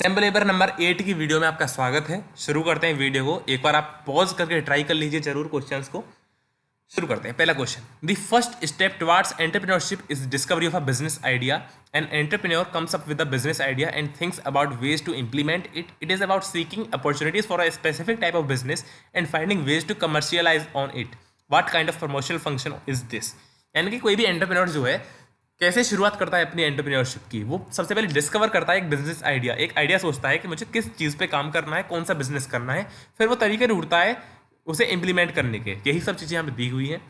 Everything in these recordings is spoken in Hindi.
सैम्पल पेपर नंबर 8 की वीडियो में आपका स्वागत है। शुरू करते हैं वीडियो को। एक बार आप पॉज करके ट्राई कर लीजिए जरूर क्वेश्चंस को। शुरू करते हैं। पहला question, the first step towards entrepreneurship is discovery of a business idea. An entrepreneur comes up with a business idea and thinks about ways to implement it. It is about seeking opportunities for a specific type of business and finding ways to commercialize on it. What kind of promotional function is this. यानी कि कोई भी एंटरप्रेन्योर जो है कैसे शुरुआत करता है अपनी एंटरप्रेन्योरशिप की। वो सबसे पहले डिस्कवर करता है एक बिजनेस आइडिया। एक आइडिया सोचता है कि मुझे किस चीज़ पे काम करना है, कौन सा बिजनेस करना है, फिर वो तरीके ढूंढता है उसे इंप्लीमेंट करने के। यही सब चीज़ें यहाँ पे दी हुई हैं।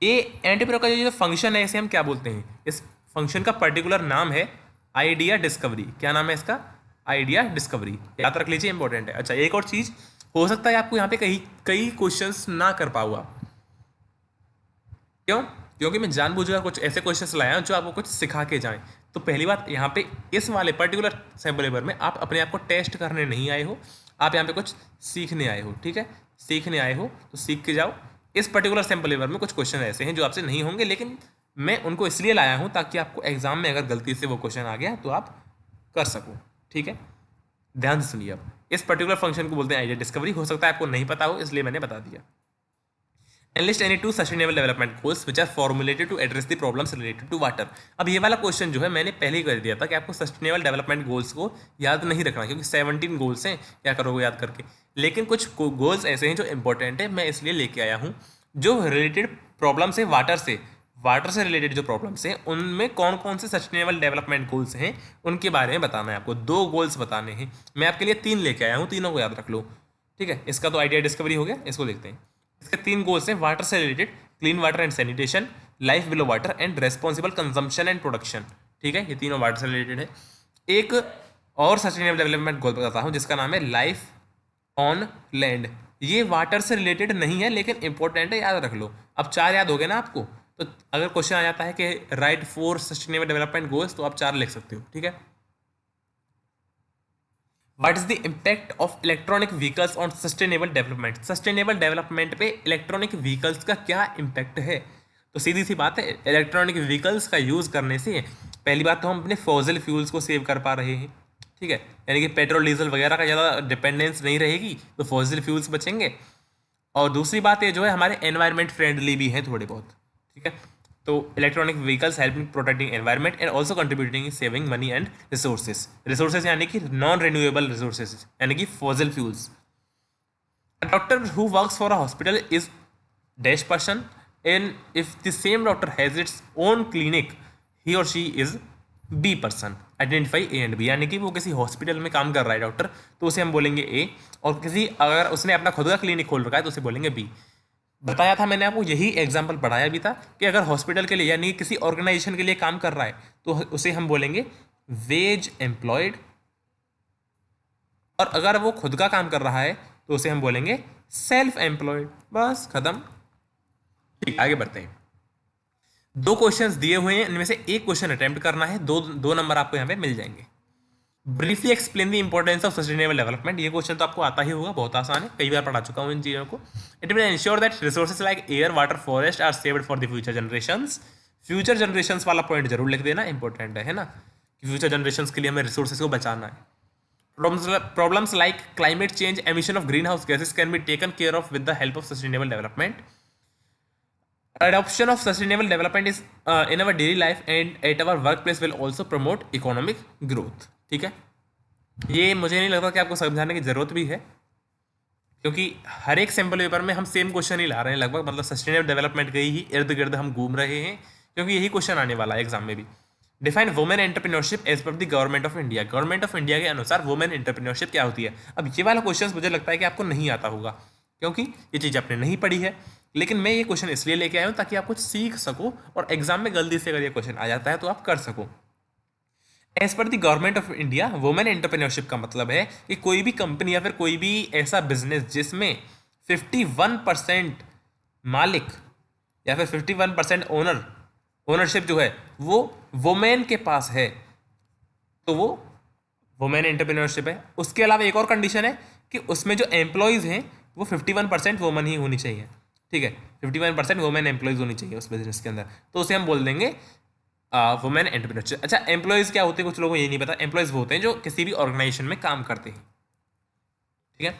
ये एंटरप्रेन्योर का जो फंक्शन है इसे हम क्या बोलते हैं? इस फंक्शन का पर्टिकुलर नाम है आइडिया डिस्कवरी। क्या नाम है इसका? Idea discovery. याद रख लीजिए, इंपॉर्टेंट है। अच्छा, एक और चीज़ हो सकता है आपको यहाँ पे कई कई क्वेश्चंस ना कर पाऊँ आप। क्यों? क्योंकि मैं जानबूझकर कुछ ऐसे क्वेश्चंस लाया हूं जो आपको कुछ सिखा के जाएं। तो पहली बात, यहाँ पे इस वाले पर्टिकुलर सैम्पल पेपर में आप अपने आप को टेस्ट करने नहीं आए हो, आप यहाँ पे कुछ सीखने आए हो। ठीक है, सीखने आए हो तो सीख के जाओ। इस पर्टिकुलर सैम्पल पेपर में कुछ क्वेश्चन ऐसे हैं जो आपसे नहीं होंगे, लेकिन मैं उनको इसलिए लाया हूँ ताकि आपको एग्जाम में अगर गलती से वो क्वेश्चन आ गया तो आप कर सको। ठीक है, ध्यान से सुनिए। अब इस पर्टिकुलर फंक्शन को बोलते हैं आइडिया डिस्कवरी। हो सकता है आपको नहीं पता हो, इसलिए मैंने बता दिया। Enlist any two sustainable development goals which are formulated to address the problems related to water। अब ये वाला क्वेश्चन जो है मैंने पहले ही कर दिया था कि आपको सस्टेनेबल डेवलपमेंट गोल्स को याद नहीं रखना, क्योंकि 17 गोल्स हैं, क्या करोगे याद करके। लेकिन कुछ गोल्स ऐसे हैं जो इंपॉर्टेंट है, मैं इसलिए लेके आया हूँ। जो रिलेटेड प्रॉब्लम्स है वाटर से रिलेटेड जो प्रॉब्लम्स हैं उनमें कौन कौन से सस्टेनेबल डेवलपमेंट गोल्स हैं उनके बारे में बताना है आपको। 2 गोल्स बताने हैं, मैं आपके लिए 3 लेके आया हूँ, तीनों को याद रख लो। ठीक है, इसका तो आइडिया डिस्कवरी हो गया। इसको देखते हैं। इसके 3 गोल्स हैं वाटर से related, clean water and sanitation, life below water and responsible consumption and production. ठीक है, ये तीनों वाटर से रिलेटेड है। एक और सस्टेनेबल डेवलपमेंट गोल बताता हूँ जिसका नाम है लाइफ ऑन लैंड। ये वाटर से रिलेटेड नहीं है लेकिन इंपॉर्टेंट है, याद रख लो। अब 4 याद हो गए ना आपको, तो अगर क्वेश्चन आ जाता है कि राइट 4 सस्टेनेबल डेवलपमेंट गोल्स, तो आप 4 लिख सकते हो। ठीक है, what is the impact of electronic vehicles on sustainable development. Sustainable development पे इलेक्ट्रॉनिक व्हीकल्स का क्या इम्पैक्ट है? तो सीधी सी बात है, इलेक्ट्रॉनिक व्हीकल्स का यूज़ करने से पहली बात तो हम अपने फॉसिल फ्यूल्स को सेव कर पा रहे हैं। ठीक है, यानी कि पेट्रोल डीजल वगैरह का ज़्यादा डिपेंडेंस नहीं रहेगी, तो फॉसिल फ्यूल्स बचेंगे। और दूसरी बात ये जो है हमारे एनवायरनमेंट फ्रेंडली भी हैं थोड़े बहुत। ठीक है, तो electronic vehicles help in protecting environment and also contributing in saving money and resources यानी कि नॉन रिन्यूएबल रिसोर्सेज यानी कि fossil fuels. A doctor who works for a hospital is dash person, and if the same doctor has its own clinic, he or she is B person। Identify A and B, यानी कि वो किसी हॉस्पिटल में काम कर रहा है डॉक्टर, तो उसे हम बोलेंगे ए, और किसी अगर उसने अपना खुद का क्लिनिक खोल रखा है तो उसे बोलेंगे बी। बताया था मैंने आपको, यही एग्जाम्पल पढ़ाया भी था कि अगर हॉस्पिटल के लिए यानी किसी ऑर्गेनाइजेशन के लिए काम कर रहा है तो उसे हम बोलेंगे वेज एम्प्लॉयड, और अगर वो खुद का काम कर रहा है तो उसे हम बोलेंगे सेल्फ एम्प्लॉयड। बस खत्म। ठीक, आगे बढ़ते हैं। 2 क्वेश्चंस दिए हुए हैं, इनमें से एक क्वेश्चन अटेम्प्ट करना है। दो नंबर आपको यहाँ पे मिल जाएंगे। Briefly explain the importance of sustainable development. ये क्वेश्चन तो आपको आता ही होगा, बहुत आसान है, कई बार पढ़ा चुका हूँ इन चीज़ों को। It will ensure that resources like air water forest are saved for the future generations. Future generations वाला पॉइंट जरूर लिख देना, इंपॉर्टेंट है ना, कि फ्यूचर जनरेशंस के लिए हमें रिसोर्सेज को बचाना है। Problems like climate change, emission of greenhouse gases can be taken care of with the help of sustainable development. Adoption of sustainable development is in our daily life and at our workplace will also promote economic growth। ठीक है, ये मुझे नहीं लगता कि आपको समझाने की ज़रूरत भी है, क्योंकि हर एक सैम्पल पेपर में हम सेम क्वेश्चन ही ला रहे हैं लगभग। मतलब सस्टेनेबल डेवलपमेंट के ही इर्द गिर्द हम घूम रहे हैं, क्योंकि यही क्वेश्चन आने वाला है एग्जाम में भी। Define women entrepreneurship as per the government of India. Government of India के अनुसार वुमेन एंटरप्रेन्योरशिप क्या होती है? अब ये वाला क्वेश्चन मुझे लगता है कि आपको नहीं आता होगा, क्योंकि ये चीज़ आपने नहीं पढ़ी है। लेकिन मैं ये क्वेश्चन इसलिए लेके आया हूँ ताकि आप कुछ सीख सको, और एग्जाम में गलती से अगर ये क्वेश्चन आ जाता है तो आप कर सको। As per the government of India, women entrepreneurship का मतलब है कि कोई भी कंपनी या फिर कोई भी ऐसा बिजनेस जिसमें 51% मालिक या फिर 51% ओनरशिप जो है वो वुमेन के पास है, तो वो वुमेन एंटरप्रेन्योरशिप है। उसके अलावा एक और कंडीशन है कि उसमें जो एम्प्लॉयज़ हैं वो 51% वुमेन ही होनी चाहिए। ठीक है, 51% वुमेन एम्प्लॉयज़ होनी चाहिए उस बिजनेस के अंदर, तो उसे हम बोल देंगे वुमेन एंटरप्रेन्योरशिप। अच्छा, एम्प्लॉयज़ क्या होते हैं कुछ लोगों को ये नहीं पता। एम्प्लॉयज़ वो होते हैं जो किसी भी ऑर्गेनाइजेशन में काम करते हैं, ठीक है।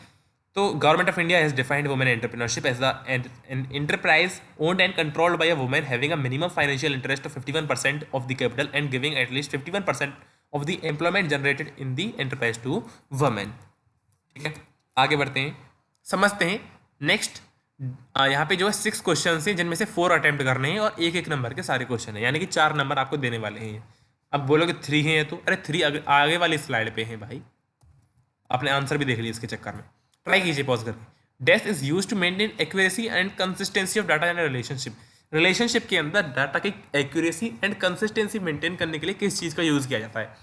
तो government of India has defined women entrepreneurship as the an enterprise owned and controlled by a women having a minimum financial interest of 51% of the capital and giving at least 51% of the employment generated in the enterprise to women, ठीक है। आगे बढ़ते हैं, समझते हैं। नेक्स्ट, यहाँ पे जो है 6 क्वेश्चन हैं जिनमें से 4 अटेम्प्ट करने हैं और एक एक नंबर के सारे क्वेश्चन हैं, यानी कि 4 नंबर आपको देने वाले हैं। अब बोलोगे 3 हैं, तो अरे 3 आगे वाली स्लाइड पे हैं भाई, आपने आंसर भी देख लिया इसके चक्कर में। ट्राई कीजिए पॉज करके। This is use to maintain accuracy and consistency of data in relationship. Relationship के अंदर डाटा की एक्यूरेसी एंड कंसिस्टेंसी मेंटेन करने के लिए किस चीज़ का यूज़ किया जाता है?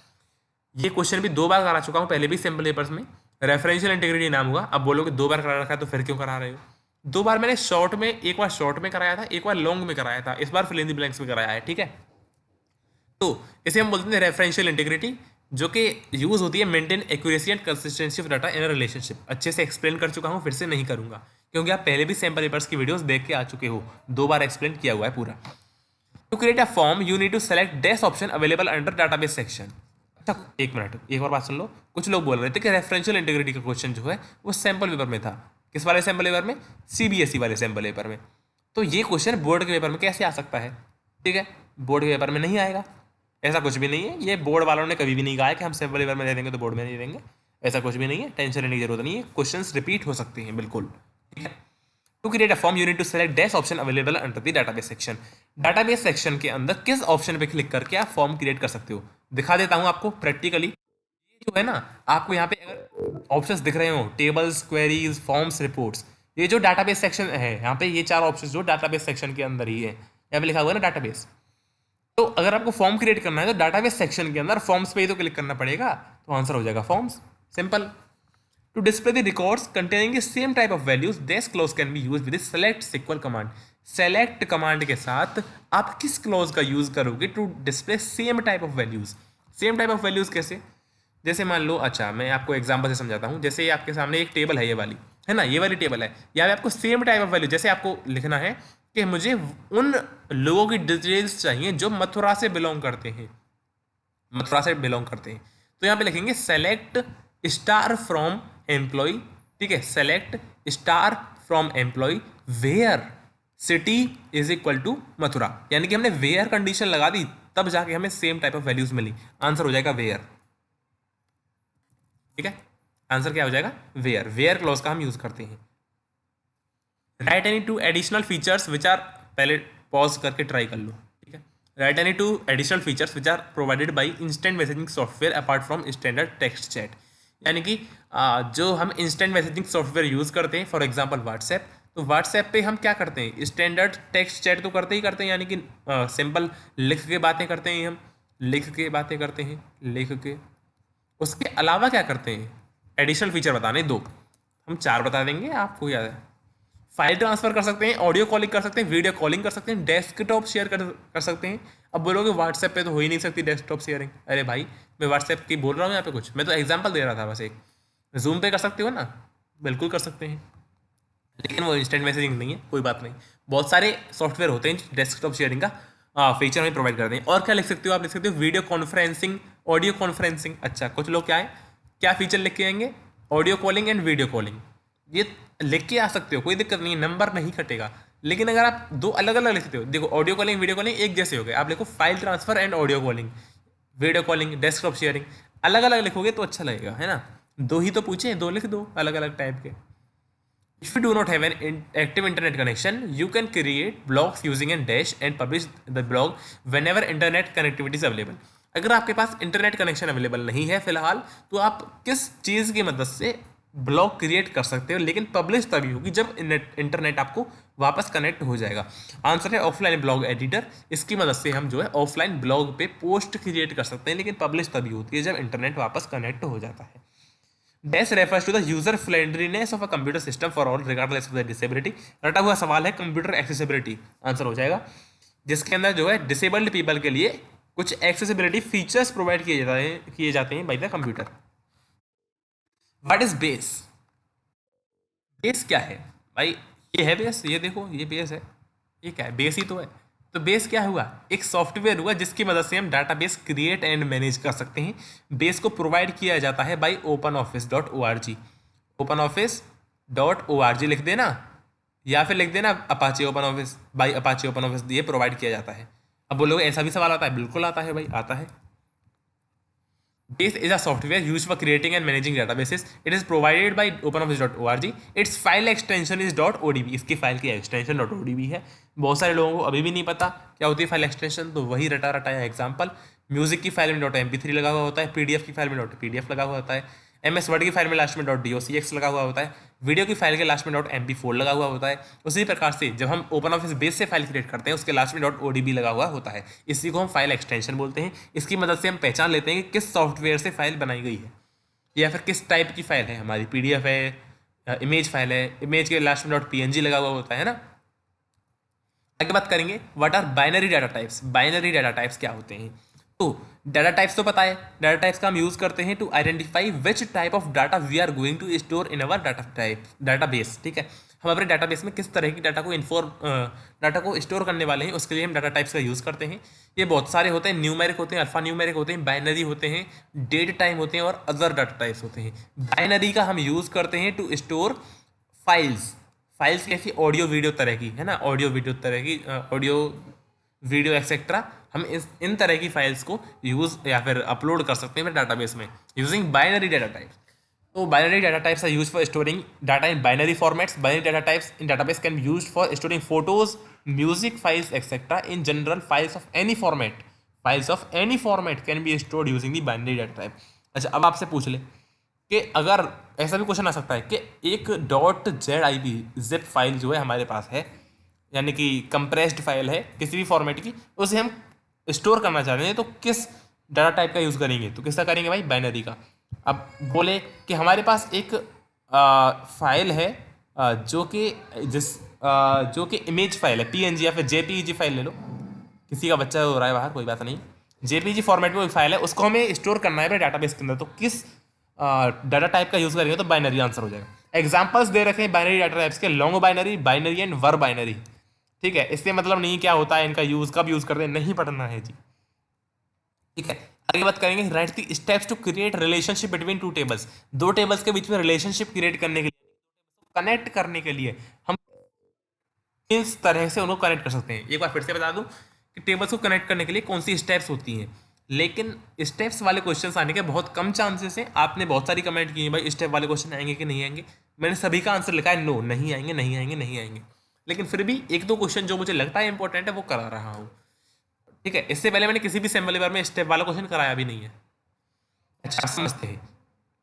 ये क्वेश्चन भी 2 बार करा चुका हूँ, पहले भी सैम्पल पेपर्स में। रेफरेंशियल इंटीग्रिटी नाम हुआ। अब बोलोगे 2 बार करा रखा है तो फिर क्यों करा रहे हो? 2 बार मैंने शॉर्ट में, एक बार शॉर्ट में कराया था, एक बार लॉन्ग में कराया था, इस बार फिल इन द ब्लैंक्स में कराया है, ठीक है। तो इसे हम बोलते हैं रेफरेंशियल इंटीग्रिटी, जो कि यूज होती है maintain accuracy and consistency of data in a relationship. अच्छे से एक्सप्लेन कर चुका हूँ, फिर से नहीं करूंगा क्योंकि आप पहले भी सैम्पल पेपर्स की वीडियोस देख के आ चुके हो। 2 बार एक्सप्लेन किया हुआ है पूरा। To create a form you need to select dash option available under database section. अच्छा, एक मिनट, एक और बात सुन लो। कुछ लोग बोल रहे थे कि रेफरेंशियल इंटीग्रिटी का क्वेश्चन जो है वो सैम्पल पेपर में था। किस वाले सैम्पल पेपर में? सीबीएसई वाले सैम्पल पेपर में। तो ये क्वेश्चन बोर्ड के पेपर में कैसे आ सकता है? ठीक है, बोर्ड के पेपर में नहीं आएगा, ऐसा कुछ भी नहीं है। ये बोर्ड वालों ने कभी भी नहीं कहा है कि हम सैम्पल पेपर में दे देंगे तो बोर्ड में नहीं देंगे, ऐसा कुछ भी नहीं है। टेंशन लेने की जरूरत नहीं है, क्वेश्चंस रिपीट हो सकते हैं बिल्कुल, ठीक है। To create a form you need to select dash option available under the database section. Database section के अंदर किस ऑप्शन पे क्लिक करके आप फॉर्म क्रिएट कर सकते हो? दिखा देता हूं आपको प्रैक्टिकली। जो है ना, आपको यहाँ पे अगर ऑप्शंस दिख रहे हो, टेबल्स, क्वेरीज, फॉर्म्स, रिपोर्ट्स, ये जो डाटाबेस सेक्शन है यहाँ पे, ये 4 ऑप्शंस जो डाटाबेस सेक्शन के अंदर ही है, यहाँ पे लिखा हुआ है ना डाटाबेस। तो अगर आपको फॉर्म क्रिएट करना है तो डाटाबेस सेक्शन के अंदर फॉर्म्स पे ही तो क्लिक करना पड़ेगा, तो आंसर हो जाएगा forms, simple. To display the records containing the same type of values this clause can be used with select SQL command. Select command के साथ आप किस क्लॉज का यूज करोगे to display same type of values? Same type of values कैसे? जैसे मान लो, अच्छा मैं आपको एग्जांपल से समझाता हूँ। जैसे आपके सामने एक टेबल है, ये वाली है ना, ये वाली टेबल है। यहाँ पे आपको सेम टाइप ऑफ वैल्यू, जैसे आपको लिखना है कि मुझे उन लोगों की डिटेल्स चाहिए जो मथुरा से बिलोंग करते हैं, मथुरा से बिलोंग करते हैं। तो यहाँ पे लिखेंगे सेलेक्ट स्टार फ्रॉम एम्प्लॉय, ठीक है, select star from employ where city is equal to Mathura, यानी कि हमने वेयर कंडीशन लगा दी, तब जाके हमें सेम टाइप ऑफ वैल्यूज मिली। आंसर हो जाएगा वेयर, ठीक है। आंसर क्या हो जाएगा? वेयर। वेयर क्लॉज का हम यूज करते हैं। Write any two additional features which are, पहले पॉज करके ट्राई कर लो, ठीक है। Write any two additional features which are provided by instant messaging software apart from standard text chat. यानी कि जो हम इंस्टेंट मैसेजिंग सॉफ्टवेयर यूज़ करते हैं, फॉर एग्जांपल व्हाट्सएप, तो व्हाट्सएप पे हम क्या करते हैं? स्टैंडर्ड टेक्स्ट चैट तो करते ही करते हैं, यानी कि सिंपल लिख के बातें करते हैं, हम लिख के बातें करते हैं, लिख के। उसके अलावा क्या करते हैं? एडिशनल फीचर बताने दो, हम 4 बता देंगे, आपको याद है। फाइल ट्रांसफर कर सकते हैं, ऑडियो कॉलिंग कर सकते हैं, वीडियो कॉलिंग कर सकते हैं, डेस्कटॉप शेयर कर सकते हैं। अब बोलोगे व्हाट्सएप पे तो हो ही नहीं सकती डेस्कटॉप शेयरिंग। अरे भाई, मैं व्हाट्सएप की बोल रहा हूँ यहाँ पे कुछ, मैं तो एग्जांपल दे रहा था बस एक। जूम पे कर सकते हो ना? बिल्कुल कर सकते हैं, लेकिन वो इंस्टेंट मैसेजिंग नहीं है, कोई बात नहीं। बहुत सारे सॉफ्टवेयर होते हैं डेस्कटॉप शेयरिंग का फीचर हमें प्रोवाइड करते हैं। और क्या लिख सकते हो आप? लिख सकते हो वीडियो कॉन्फ्रेंसिंग, ऑडियो कॉन्फ्रेंसिंग। अच्छा, कुछ लोग क्या है, क्या फीचर लिख के आएंगे? Audio calling and video calling, ये लिख के आ सकते हो, कोई दिक्कत नहीं है, नंबर नहीं कटेगा। लेकिन अगर आप 2 अलग अलग लिखते हो, देखो ऑडियो कॉलिंग वीडियो कॉलिंग एक जैसे हो गए, आप लिखो file transfer and audio calling, video calling, desktop sharing, अलग अलग लिखोगे तो अच्छा लगेगा, है ना। 2 ही तो पूछे, 2 लिख दो अलग अलग टाइप के। If you do not have an active internet connection, you can create blogs using a dash and publish the blog whenever internet connectivity is available. अगर आपके पास इंटरनेट कनेक्शन अवेलेबल नहीं है फिलहाल, तो आप किस चीज़ की मदद से ब्लॉग क्रिएट कर सकते हो, लेकिन पब्लिश तभी होगी जब इंटरनेट आपको वापस कनेक्ट हो जाएगा। आंसर है ऑफलाइन ब्लॉग एडिटर। इसकी मदद से हम जो है ऑफलाइन ब्लॉग पे पोस्ट क्रिएट कर सकते हैं, लेकिन पब्लिश तभी होती है जब इंटरनेट वापस कनेक्ट हो जाता है। Dash refers to the user friendliness of a computer system for all regardless of their disability। रटा हुआ सवाल है कंप्यूटर एक्सेसिबिलिटी, आंसर हो जाएगा, जिसके अंदर जो है डिसेबल्ड पीपल के लिए कुछ एक्सेसिबिलिटी फीचर्स प्रोवाइड किए जाते हैं by the computer. What is base? Base क्या है भाई? ये है बेस, ये देखो ये बेस है, ये क्या है? बेस ही तो है। तो बेस क्या हुआ, एक सॉफ्टवेयर हुआ जिसकी मदद से हम डाटाबेस क्रिएट एंड मैनेज कर सकते हैं। बेस को प्रोवाइड किया जाता है बाई OpenOffice.org। OpenOffice.org लिख देना, या फिर लिख देना Apache open office, by Apache open office, ये प्रोवाइड किया जाता है। अब बोलोगे ऐसा भी सवाल आता है, बिल्कुल आता है भाई, आता है। Base is a software used for creating and managing databases. It is provided by OpenOffice.org. Its file extension is .odb. इसकी फाइल की एक्सटेंशन .odb है। बहुत सारे लोगों को अभी भी नहीं पता क्या होती है फाइल एक्सटेंशन, तो वही रटा रटाया एग्जाम्पल। म्यूजिक की फाइल में .mp3 लगा हुआ होता है, PDF की फाइल में .pdf लगा हुआ होता है, MS वर्ड की फाइल में लास्ट में .docx लगा हुआ होता है, वीडियो की फाइल के लास्ट में .mp4 लगा हुआ होता है। उसी प्रकार से जब हम ओपन ऑफिस बेस से फाइल क्रिएट करते हैं उसके लास्ट में .odb लगा हुआ होता है। इसी को हम फाइल एक्सटेंशन बोलते हैं। इसकी मदद से हम पहचान लेते हैं कि किस सॉफ्टवेयर से फाइल बनाई गई है या फिर किस टाइप की फाइल है हमारी, PDF है, इमेज फाइल है, इमेज के लास्ट में .png लगा हुआ होता है ना। आगे बात करेंगे what are binary data types. Binary data types क्या होते हैं? तो डाटा टाइप्स तो पता है, डाटा टाइप्स का हम यूज करते हैं to identify which type of data we are going to store in our database. ठीक है, हम अपने डाटाबेस में किस तरह की डाटा को स्टोर करने वाले हैं उसके लिए हम डाटा टाइप्स का यूज करते हैं। ये बहुत सारे होते हैं, न्यूमेरिक होते हैं, अल्फा न्यूमेरिक होते हैं, बाइनरी होते हैं, डेट टाइम होते हैं और अदर डाटा टाइप्स होते हैं। बाइनरी का हम यूज करते हैं टू स्टोर फाइल्स कैसी, ऑडियो वीडियो तरह की है ना, ऑडियो वीडियो तरह की, ऑडियो वीडियो एक्सेट्रा, हम इन तरह की फाइल्स को यूज़ या फिर अपलोड कर सकते हैं डाटाबेस में यूजिंग बाइनरी डाटा टाइप्स। तो binary data types are used for storing data in binary formats. Binary data types in database can be used for storing photos, music files etcetera. In general files of any format can be stored using the binary data type. अच्छा, अब आपसे पूछ ले कि अगर ऐसा भी क्वेश्चन आ सकता है कि एक .zip जिप फाइल जो है हमारे पास है, यानी कि कंप्रेस्ड फाइल है किसी भी फॉर्मेट की, उसे हम स्टोर करना चाहते हैं तो किस डाटा टाइप का यूज़ करेंगे? तो किसका करेंगे भाई? बाइनरी का। अब बोले कि हमारे पास एक फाइल है जो कि इमेज फाइल है, PNG या फिर JPEG फाइल ले लो, किसी का बच्चा हो रहा है बाहर, कोई बात नहीं, JPEG फॉर्मेट में एक फाइल है, उसको हमें स्टोर करना है डाटाबेस के अंदर, तो किस डाटा टाइप का यूज़ करेंगे? तो बाइनरी आंसर हो जाएगा। एग्जाम्पल्स दे रखे हैं बाइनरी डाटा टाइप्स के, long binary and were binary. ठीक है, इससे मतलब नहीं क्या होता है, इनका यूज़ कब यूज़ करते हैं, नहीं पढ़ना है जी। ठीक है, आगे बात करेंगे write the steps to create relationship between two tables. दो टेबल्स के बीच में रिलेशनशिप क्रिएट करने के लिए, कनेक्ट करने के लिए हम इस तरह से उनको कनेक्ट कर सकते हैं। एक बार फिर से बता दूं कि टेबल्स को कनेक्ट करने के लिए कौन सी स्टेप्स होती हैं, लेकिन स्टेप्स वाले क्वेश्चंस आने के बहुत कम चांसेस हैं। आपने बहुत सारी कमेंट की है भाई स्टेप वाले क्वेश्चन आएंगे कि नहीं आएंगे, मैंने सभी का आंसर लिखा है नो, नहीं आएंगे नहीं आएंगे नहीं आएंगे, लेकिन फिर भी एक दो क्वेश्चन जो मुझे लगता है इंपॉर्टेंट है वो करा रहा हूँ। ठीक है, इससे पहले मैंने किसी भी असेंबली बार में स्टेप वाला क्वेश्चन कराया भी नहीं है। अच्छा, समझते हैं।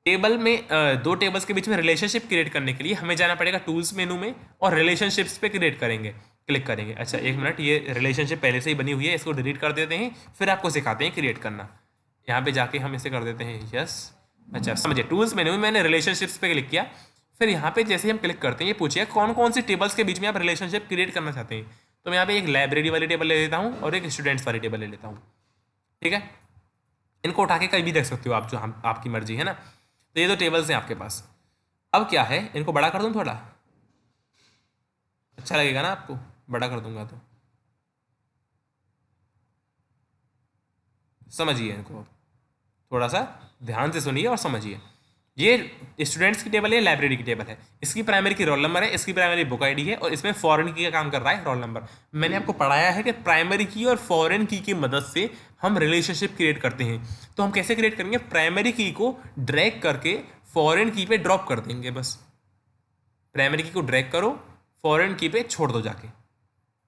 टेबल में दो टेबल्स के बीच में रिलेशनशिप क्रिएट करने के लिए हमें जाना पड़ेगा टूल्स मेनू में और रिलेशनशिप्स पे क्लिक करेंगे। अच्छा एक मिनट, ये रिलेशनशिप पहले से ही बनी हुई है, इसको डिलीट कर देते हैं, फिर आपको सिखाते हैं क्रिएट करना। यहाँ पे जाके हम इसे कर देते हैं यस। अच्छा समझिए, टूल्स मेनू में मैंने रिलेशनशिप्स पे क्लिक किया, फिर यहाँ पे जैसे हम क्लिक करते हैं ये पूछिए कौन कौन सी टेबल्स के बीच में आप रिलेशनशिप क्रिएट करना चाहते हैं। तो मैं यहाँ पे एक लाइब्रेरी वाली टेबल ले लेता हूँ और एक स्टूडेंट्स वाली टेबल ले लेता हूँ। ठीक है, इनको उठा के कहीं भी देख सकते हो आप, जो हम आपकी मर्जी है ना। तो ये दो टेबल्स हैं आपके पास। अब क्या है, इनको बड़ा कर दूँ थोड़ा, अच्छा लगेगा ना आपको, बड़ा कर दूंगा तो समझिए इनको, थोड़ा सा ध्यान से सुनिए और समझिए। ये स्टूडेंट्स की टेबल है, लाइब्रेरी की टेबल है, इसकी प्राइमरी की रोल नंबर है, इसकी प्राइमरी बुक आईडी है और इसमें फॉरेन की का काम कर रहा है रोल नंबर। मैंने आपको पढ़ाया है कि प्राइमरी की और फॉरेन की मदद से हम रिलेशनशिप क्रिएट करते हैं। तो हम कैसे क्रिएट करेंगे, प्राइमरी की को ड्रैग करके फॉरेन की पे ड्रॉप कर देंगे बस। प्राइमरी की को ड्रैग करो, फॉरेन की पे छोड़ दो जाके,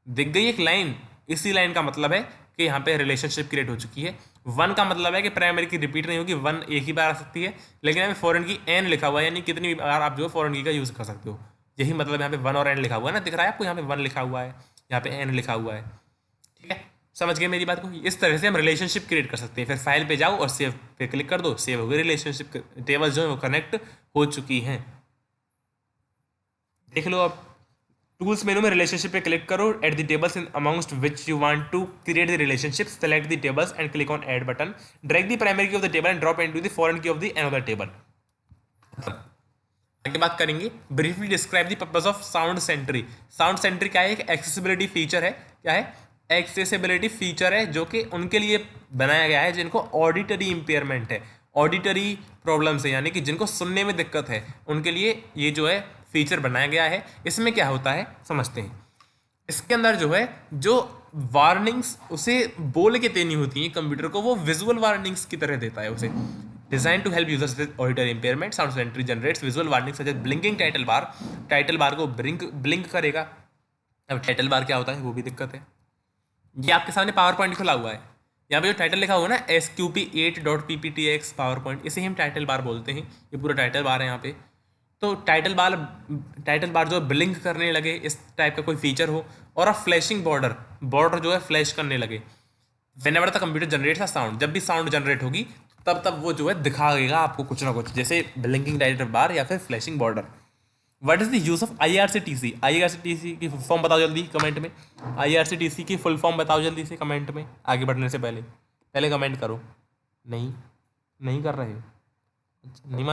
दिख गई एक लाइन, इसी लाइन का मतलब है कि यहाँ पे रिलेशनशिप क्रिएट हो चुकी है। वन का मतलब है कि प्राइमरी की रिपीट नहीं होगी, वन एक ही बार आ सकती है, लेकिन यहाँ पे फॉरेन की एन लिखा हुआ है, यानी कितनी बार आप जो है फॉरेन की का यूज़ कर सकते हो। यही मतलब यहाँ पे वन और एन लिखा हुआ है ना, दिख रहा है आपको, यहाँ पे वन लिखा हुआ है, यहाँ पे एन लिखा हुआ है। ठीक है, समझ गए मेरी बात को। इस तरह से हम रिलेशनशिप क्रिएट कर सकते हैं। फिर फाइल पे जाओ और सेव पे क्लिक कर दो, सेव हो गई रिलेशनशिप, टेबल जो है वो कनेक्ट हो चुकी हैं। देख लो अब, टूल्स मेनू में रिलेशनशिप पे क्लिक करो, at the tables in amongst which you want to create the relationship, select the tables and click on add button, drag the primary key of the table and drop into the foreign key of the another table. आगे बात करेंगे, briefly describe the purpose of sound sentry. Sound sentry क्या है, एक एक्सेसिबिलिटी फीचर है। क्या है, एक्सेसिबिलिटी फीचर है जो कि उनके लिए बनाया गया है जिनको ऑडिटरी इम्पेयरमेंट है, ऑडिटरी प्रॉब्लम्स है, यानी कि जिनको सुनने में दिक्कत है, उनके लिए ये जो है फीचर बनाया गया है। इसमें क्या होता है समझते हैं। इसके अंदर जो है जो वार्निंग्स उसे बोल के देनी होती हैं कंप्यूटर को, वो विजुअल वार्निंग्स की तरह देता है उसे। Design to help users with auditory impairment, sound entry generates visual warning such as blinking title bar को ब्लिंक करेगा। अब टाइटल बार क्या होता है वो भी दिक्कत है। ये आपके सामने पावर पॉइंट खुला हुआ है, यहाँ पे जो टाइटल लिखा हुआ है ना SQP8.pptx पावर पॉइंट, इसे हम टाइटल बार बोलते हैं। ये पूरा टाइटल बार है यहाँ पे। तो टाइटल बार जो ब्लिंक करने लगे, इस टाइप का कोई फीचर हो, और अब फ्लैशिंग बॉर्डर जो है फ्लैश करने लगे। Whenever the computer generates a sound, जब भी साउंड जनरेट होगी तब वो जो है दिखाएगा आपको कुछ ना कुछ, जैसे ब्लिंकिंग टाइटल बार या फिर flashing border. What is the use of IRCTC? IRCTC की फुल फॉर्म बताओ जल्दी कमेंट में। IRCTC की फुल फॉर्म बताओ जल्दी से कमेंट में, आगे बढ़ने से पहले कमेंट करो। नहीं कर रहे हो? अच्छा, नहीं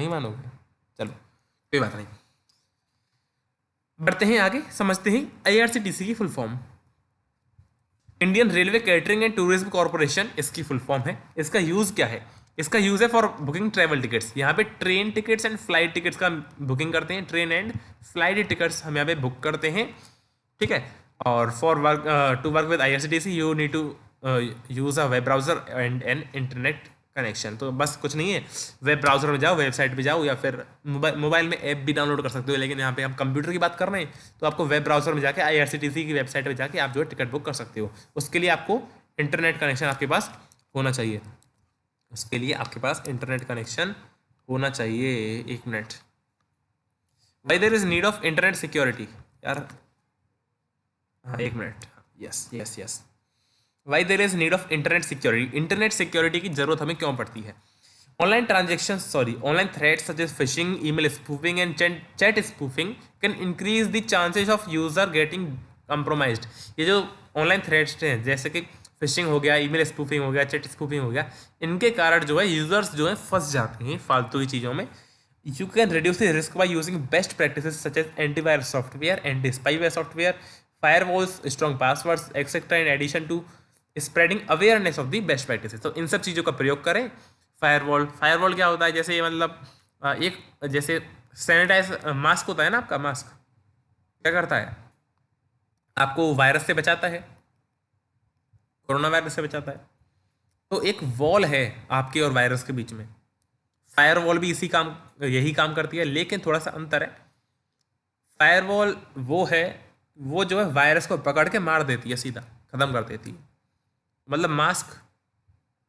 मानोगे, चलो कोई बात नहीं, बढ़ते हैं आगे, समझते हैं IRCTC की full form. Indian railway catering and tourism corporation इसकी फुल फॉर्म है। इसका यूज़ क्या है? इसका यूज़ है फॉर बुकिंग ट्रैवल टिकट्स। यहाँ पे train tickets and flight tickets का बुकिंग करते हैं, ट्रेन एंड फ्लाइट टिकट्स हम यहाँ पे बुक करते हैं, ठीक है। और for work to work with IRCTC you need to use a web browser and an internet connection. तो बस कुछ नहीं है, वेब ब्राउज़र में जाओ, वेबसाइट पे जाओ, या फिर मोबाइल में ऐप भी डाउनलोड कर सकते हो, लेकिन यहाँ पे हम कंप्यूटर की बात कर रहे हैं तो आपको वेब ब्राउज़र में जाके IRCTC की वेबसाइट पे जाके आप जो है टिकट बुक कर सकते हो। उसके लिए आपको इंटरनेट कनेक्शन आपके पास होना चाहिए, उसके लिए आपके पास इंटरनेट कनेक्शन होना चाहिए। एक मिनट, why there is need of internet security यार, हाँ एक मिनट, yes why there is need of internet security. Internet security की जरूरत हमें क्यों पड़ती है? Online threats such as phishing, email spoofing and chat spoofing can increase the chances of user getting compromised. ये जो ऑनलाइन थ्रेट्स हैं जैसे कि फिशिंग हो गया, ईमेल स्पूफिंग हो गया, चैट स्पूफिंग हो गया, इनके कारण जो है यूजर्स जो है फंस जाते हैं फालतू की चीज़ों में। You can reduce the risk by using best practices such as antivirus software, anti spyware software, firewalls, strong passwords etcetera, in addition to spreading awareness of the best practices. तो इन सब चीज़ों का प्रयोग करें। फायरवॉल क्या होता है? जैसे मतलब एक जैसे सैनिटाइज मास्क होता है ना, आपका मास्क क्या करता है? आपको वायरस से बचाता है, कोरोना वायरस से बचाता है। तो एक वॉल है आपके और वायरस के बीच में, फायरवॉल भी यही काम करती है, लेकिन थोड़ा सा अंतर है। फायरवॉल वो जो है वायरस को पकड़ के मार देती है, सीधा खत्म कर देती है। मतलब मास्क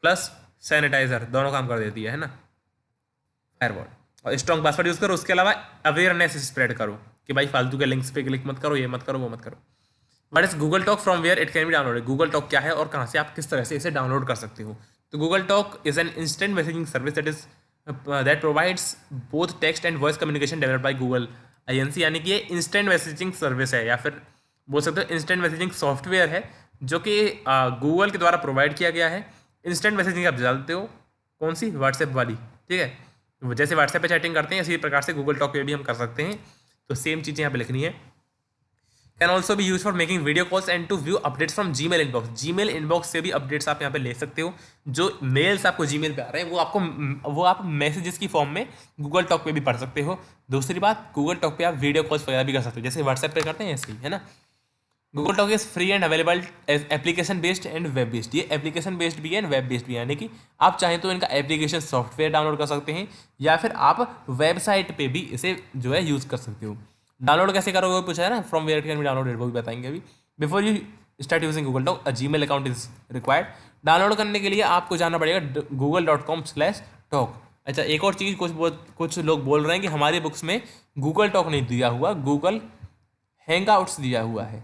प्लस सैनिटाइजर दोनों काम कर देती है ना फायरवॉल। और स्ट्रॉन्ग पासवर्ड यूज़ करो, उसके अलावा अवेयरनेस स्प्रेड करो कि भाई फालतू के लिंक्स पे क्लिक मत करो, ये मत करो, वो मत करो। बट इस Google Talk from where it can be downloaded. Google Talk क्या है और कहाँ से आप किस तरह से इसे डाउनलोड कर सकते हो? तो Google Talk is an instant messaging service that provides both text and voice communication developed by Google INC, यानी कि ये इंस्टेंट मैसेजिंग सर्विस है, या फिर बोल सकते हो इंस्टेंट मैसेजिंग सॉफ्टवेयर है, जो कि गूगल के द्वारा प्रोवाइड किया गया है। इंस्टेंट मैसेजिंग आप जानते हो कौन सी? व्हाट्सएप वाली, ठीक है। जैसे व्हाट्सएप पे चैटिंग करते हैं इसी प्रकार से गूगल टॉक पे भी हम कर सकते हैं। तो सेम चीज़ें यहाँ पे लिखनी है। कैन ऑल्सो भी use for making video calls and to view updates from Gmail inbox. Gmail inbox से भी अपडेट्स आप यहाँ पे ले सकते हो। जो मेल्स आपको जीमेल पे आ रहे हैं वो आप मैसेजेस की फॉर्म में गूगल टॉक पे भी पढ़ सकते हो। दूसरी बात, गूगल टॉक पे आप वीडियो कॉल्स वगैरह भी कर सकते हो, जैसे व्हाट्सएप पे करते हैं ऐसे ही, है ना। Google Talk is free and available as application based and web based. ये एप्लीकेशन बेस्ड भी है एंड वेब बेस्ड भी है, यानी कि आप चाहें तो इनका एप्लीकेशन सॉफ्टवेयर डाउनलोड कर सकते हैं, या फिर आप वेबसाइट पे भी इसे जो है यूज़ कर सकते हो। डाउनलोड कैसे करोगे वो पूछा है ना, from where can be downloaded, वो भी बताएंगे अभी। Before you start using Google Talk a Gmail account is required. Download करने के लिए आपको जाना पड़ेगा google.com/talk। अच्छा, एक और चीज़, कुछ लोग बोल रहे हैं कि हमारी बुक्स में गूगल टॉक नहीं दिया हुआ, गूगल हैंगआउट्स दिया हुआ है।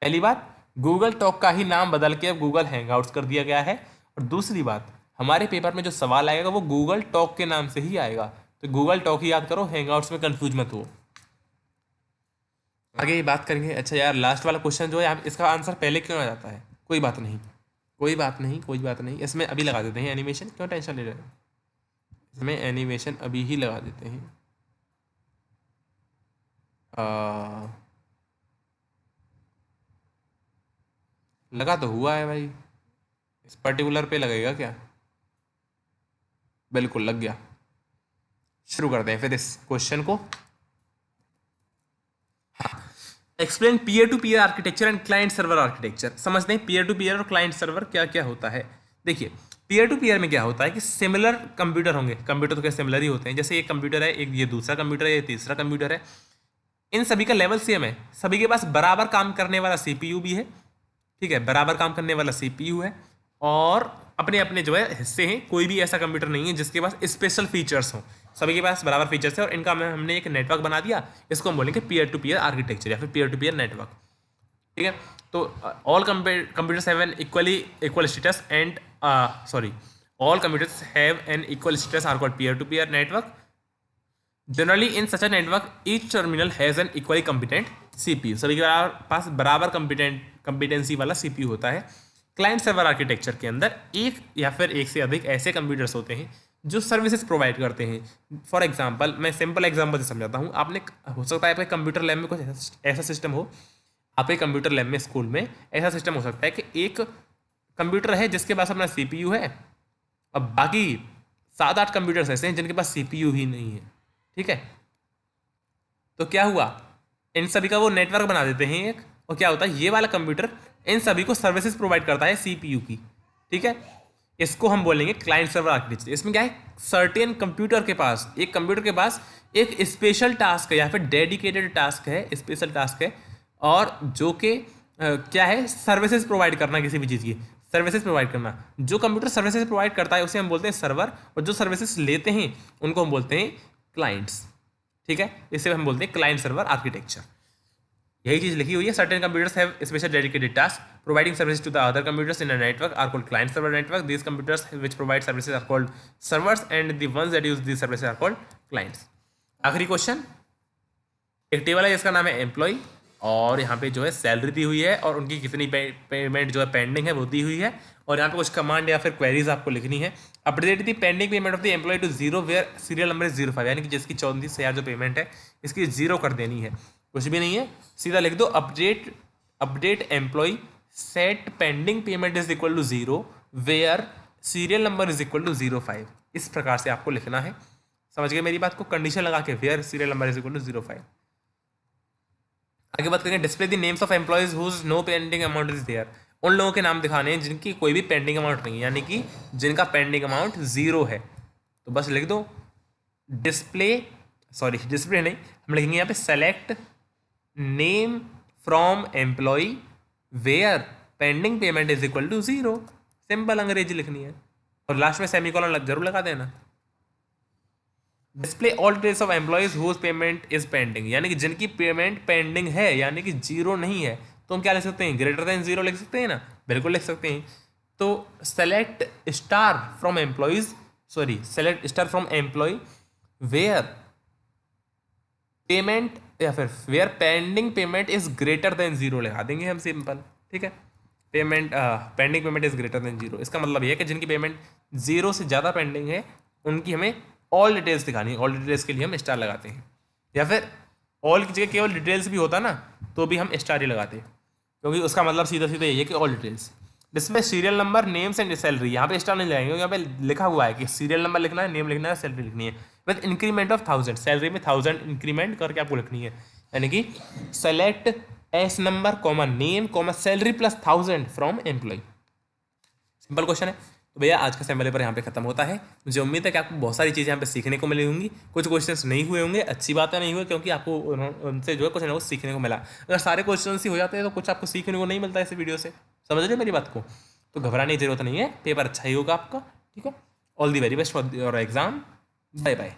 पहली बात, गूगल टॉक का ही नाम बदल के अब गूगल हैंगआउट्स कर दिया गया है। और दूसरी बात, हमारे पेपर में जो सवाल आएगा वो गूगल टॉक के नाम से ही आएगा, तो गूगल टॉक ही याद करो, हैंगआउट्स में कंफ्यूज मत हो। आगे बात करेंगे। अच्छा यार, लास्ट वाला क्वेश्चन जो है इसका आंसर पहले क्यों आ जाता है? कोई बात नहीं, इसमें अभी लगा देते हैं एनिमेशन, क्यों टेंशन ले रहे हो? इसमें एनिमेशन अभी ही लगा देते हैं। लगा तो हुआ है भाई, इस पर्टिकुलर पे लगेगा क्या? बिल्कुल लग गया। शुरू करते हैं फिर इस क्वेश्चन को। Explain peer to peer architecture and client server architecture. समझते हैं पीयर टू पीयर और क्लाइंट सर्वर क्या क्या होता है। देखिए पीयर टू पीयर में क्या होता है कि सिमिलर कंप्यूटर होंगे, कंप्यूटर तो क्या सिमिलर ही होते हैं, जैसे एक कंप्यूटर है, एक ये दूसरा कंप्यूटर है, ये तीसरा कंप्यूटर है, इन सभी का लेवल सेम है, सभी के पास बराबर काम करने वाला सीपीयू भी है, ठीक है, बराबर काम करने वाला सीपीयू है, और अपने अपने जो है हिस्से हैं, कोई भी ऐसा कंप्यूटर नहीं है जिसके पास स्पेशल फीचर्स हों, सभी के पास बराबर फीचर्स है, और इनका हमने एक नेटवर्क बना दिया, इसको हम बोलेंगे पीयर टू पीयर आर्किटेक्चर या फिर पीयर टू पीयर नेटवर्क, ठीक है। तो all computers have an equal status and sorry all computers have an equal status are called peer to peer network. Generally in such a network each terminal has an equally competent CPU, सभी के पास बराबर कम्पिटेंसी वाला सीपीयू होता है। क्लाइंट सर्वर आर्किटेक्चर के अंदर एक या फिर एक से अधिक ऐसे कंप्यूटर्स होते हैं जो सर्विसेज प्रोवाइड करते हैं। फॉर एग्जांपल, मैं सिंपल एग्जांपल से समझाता हूँ। आपने, हो सकता है आपके कंप्यूटर लैब में कुछ ऐसा सिस्टम हो, आपके कंप्यूटर लैब में स्कूल में ऐसा सिस्टम हो सकता है कि एक कंप्यूटर है जिसके पास अपना सीपीयू है, अब बाकी 7-8 कंप्यूटर्स ऐसे हैं जिनके पास सीपीयू ही नहीं है, ठीक है। तो क्या हुआ, इन सभी का वो नेटवर्क बना देते हैं एक, और क्या होता है, ये वाला कंप्यूटर इन सभी को सर्विसेज प्रोवाइड करता है सीपीयू की, ठीक है। इसको हम बोलेंगे क्लाइंट सर्वर आर्किटेक्चर। इसमें क्या है, सर्टेन कंप्यूटर के पास, एक कंप्यूटर के पास एक स्पेशल टास्क है या फिर डेडिकेटेड टास्क है, स्पेशल टास्क है, और जो कि क्या है, सर्विसेज प्रोवाइड करना, किसी भी चीज़ की सर्विसेज प्रोवाइड करना। जो कंप्यूटर सर्विसेज प्रोवाइड करता है उसे हम बोलते हैं सर्वर, और जो सर्विसेज लेते हैं उनको हम बोलते हैं क्लाइंट्स, ठीक है। इसे हम बोलते हैं क्लाइंट सर्वर आर्किटेक्चर। यही चीज़ लिखी हुई है, certain computers have special dedicated task providing service to the other computers in a network are called client server network. These computers which provide services are called servers and the ones that use these services are called clients. आखिरी क्वेश्चन, एक टेबल है जिसका नाम है एम्प्लॉय, और यहाँ पे जो है सैलरी दी हुई है और उनकी कितनी पेमेंट जो है पेंडिंग है वो दी हुई है, और यहाँ पे कुछ कमांड या फिर क्वेरीज आपको लिखनी है। Update the pending payment of the employee to 0 where serial number is 05, यानी कि जिसकी 34,000 जो पेमेंट है इसकी 0 कर देनी है, कुछ भी नहीं है, सीधा लिख दो update employee set pending payment is equal to 0 where serial number is equal to 05। इस प्रकार से आपको लिखना है, समझ गए मेरी बात को, कंडीशन लगा के where serial number is equal to 05। आगे बात करेंगे, display the names of employees whose no pending amount is there. उन लोगों के नाम दिखाने हैं जिनकी कोई भी पेंडिंग अमाउंट नहीं है, यानी कि जिनका पेंडिंग अमाउंट 0 है, तो बस लिख दो डिस्प्ले नहीं, हम लिखेंगे यहाँ पे select name from employ where pending payment is equal to 0। Simple अंग्रेजी लिखनी है, और लास्ट में सेमीकोलन जरूर लगा देना। Display all details of employees whose payment is pending, यानी कि जिनकी पेमेंट पेंडिंग है, यानी कि 0 नहीं है, तो हम क्या लिख सकते हैं, ग्रेटर देन 0 लिख सकते हैं ना, बिल्कुल लिख सकते हैं। तो select star from employ where payment या फिर where pending payment is greater than 0 लगा देंगे हम, सिंपल, ठीक है। Pending payment is greater than 0, इसका मतलब यह है कि जिनकी पेमेंट 0 से ज़्यादा पेंडिंग है उनकी हमें ऑल डिटेल्स दिखानी है। ऑल डिटेल्स के लिए हम स्टार लगाते हैं, या फिर ऑल की जगह केवल डिटेल्स भी होता ना तो भी हम स्टार ही लगाते हैं, क्योंकि उसका मतलब सीधा सीधा यही है कि ऑल डिटेल्स। जिसमें serial number, names and salary, यहाँ पे स्टार नहीं लगाएंगे, यहाँ पे लिखा हुआ है कि सीरियल नंबर लिखना है, नेम लिखना है, सैलरी लिखनी है, विद इंक्रीमेंट ऑफ 1000, सैलरी में 1000 इंक्रीमेंट करके आपको लिखनी है, यानी कि select S number comma name comma salary plus 1000 from employ. Simple question है। तो भैया आज का सैम्पल पेपर यहाँ पे खत्म होता है। मुझे उम्मीद है कि आपको बहुत सारी चीज़ें यहाँ पे सीखने को मिली होंगी। कुछ क्वेश्चंस नहीं हुए होंगे, अच्छी बात है नहीं हुए, क्योंकि आपको उनसे जो है कुछ ना कुछ सीखने को मिला। अगर सारे क्वेश्चंस ही हो जाते हैं तो कुछ आपको सीखने को नहीं मिलता इस वीडियो से, समझ रहे मेरी बात को। तो घबराने की जरूरत नहीं है, पेपर अच्छा ही होगा आपका, ठीक है। All the very best for your exam, bye bye.